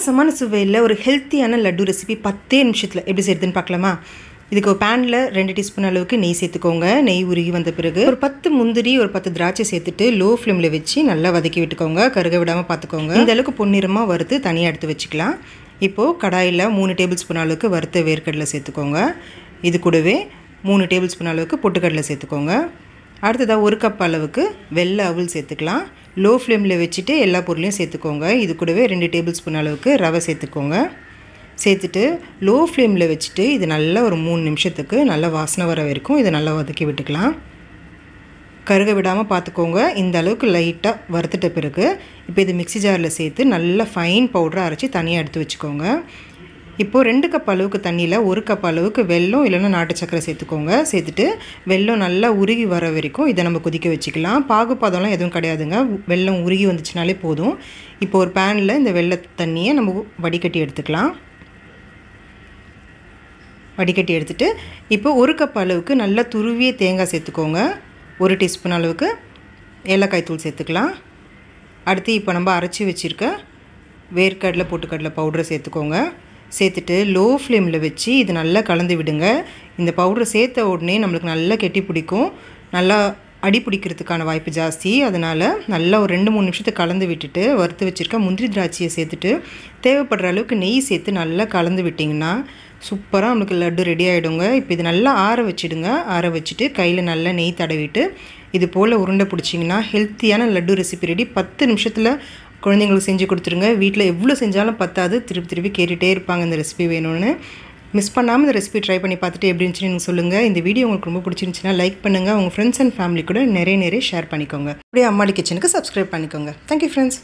வித்தியாசமான சுவையில் ஒரு ஹெல்த்தியான லட்டு ரெசிபி 10 நிமிஷத்தில் எப்படி செய்யுதுன்னு பார்க்கலாமா? இதுக்கு ஒரு பேனில் 2 டீஸ்பூன் அளவுக்கு நெய் சேர்த்துக்கோங்க. நெய் உருகி வந்த பிறகு ஒரு 10 முந்திரி ஒரு 10 திராட்சை சேர்த்துட்டு லோ ஃப்ளேமில் வச்சு நல்லா வதக்கி விட்டுக்கோங்க. கருக விடாமல் பார்த்துக்கோங்க. இந்த அளவுக்கு பொன்னிறமாக வறுத்து தனியாக எடுத்து வச்சுக்கலாம். இப்போது கடாயில் 3 டேபிள் ஸ்பூன் அளவுக்கு வறுத்த வேர்க்கடலை சேர்த்துக்கோங்க. இது கூடவே 3 டேபிள் ஸ்பூன் அளவுக்கு பொட்டுக்கடலை சேர்த்துக்கோங்க. அடுத்ததாக 1 கப் அளவுக்கு வெள்ளை அவல் சேர்த்துக்கலாம். லோ ஃப்ளேமில் வச்சுட்டு எல்லா பொருளையும் சேர்த்துக்கோங்க. இது கூடவே 2 டேபிள் ஸ்பூன் அளவுக்கு ரவை சேர்த்துக்கோங்க. சேர்த்துட்டு லோ ஃப்ளேமில் வச்சுட்டு இது நல்லா ஒரு 3 நிமிஷத்துக்கு நல்லா வாசனை வர வரைக்கும் இதை நல்லா வதக்கி விட்டுக்கலாம். கருக விடாமல் பார்த்துக்கோங்க. இந்த அளவுக்கு லைட்டாக வறுத்துட்ட பிறகு இப்போ இது மிக்ஸி ஜாரில் சேர்த்து நல்லா ஃபைன் பவுடராக அரைச்சி தனியாக எடுத்து வச்சுக்கோங்க. இப்போது 2 கப் அளவுக்கு தண்ணியில் 1 கப் அளவுக்கு வெல்லம் இல்லைன்னா நாட்டு சக்கரை சேர்த்துக்கோங்க. சேர்த்துட்டு வெல்லம் நல்லா உருகி வர வரைக்கும் இதை நம்ம கொதிக்க வச்சுக்கலாம். பாகுபாதம்லாம் எதுவும் கிடையாதுங்க. வெல்லம் உருகி வந்துச்சுனாலே போதும். இப்போ ஒரு பேனில் இந்த வெள்ளை தண்ணியை நம்ம வடிகட்டி எடுத்துக்கலாம். வடிகட்டி எடுத்துகிட்டு இப்போ 1 கப் அளவுக்கு நல்லா துருவிய தேங்காய் சேர்த்துக்கோங்க. 1 டீஸ்பூன் அளவுக்கு ஏலக்காய் தூள் சேர்த்துக்கலாம். அடுத்து இப்போ நம்ம அரைச்சி வச்சுருக்க வேர்க்கடலை பொட்டுக்கடலை பவுடரை சேர்த்துக்கோங்க. சேர்த்துட்டு லோ ஃப்ளேமில் வச்சு இது நல்லா கலந்து விடுங்க. இந்த பவுடரை சேர்த்த உடனே நம்மளுக்கு நல்லா கெட்டி பிடிக்கும். நல்லா அடி பிடிக்கிறதுக்கான வாய்ப்பு ஜாஸ்தி. அதனால் நல்லா ஒரு 2-3 நிமிஷத்துக்கு கலந்து விட்டுட்டு வறுத்து வச்சுருக்க முந்திரி திராட்சையை சேர்த்துட்டு தேவைப்படுற அளவுக்கு நெய் சேர்த்து நல்லா கலந்து விட்டிங்கன்னா சூப்பராக நம்மளுக்கு லட்டு ரெடி ஆகிடுங்க. இப்போ இது நல்லா ஆற வச்சுடுங்க. ஆற வச்சுட்டு கையில் நல்லா நெய் தடவிட்டு இது போல் உருண்டை பிடிச்சிங்கன்னா ஹெல்த்தியான லட்டு ரெசிபி ரெடி. 10 நிமிஷத்தில் குழந்தைங்களுக்கு செஞ்சு கொடுத்துருங்க. வீட்டில் எவ்வளோ செஞ்சாலும் பத்தாது. திருப்பி கேட்டுகிட்டே இருப்பாங்க இந்த ரெசிபி வேணும்னு. மிஸ் பண்ணாமல் இந்த ரெசிபி ட்ரை பண்ணி பார்த்துட்டு எப்படி இருந்துச்சுன்னு நீங்கள் சொல்லுங்கள். இந்த வீடியோ உங்களுக்கு ரொம்ப பிடிச்சிருந்துச்சுன்னா லைக் பண்ணுங்கள். உங்கள் ஃப்ரெண்ட்ஸ் அண்ட் ஃபேமிலி கூட நிறைய ஷேர் பண்ணிக்கோங்க. அப்படியே அம்மாடி கிச்சனுக்கு சப்ஸ்கிரைப் பண்ணிக்கோங்க. Thank you friends.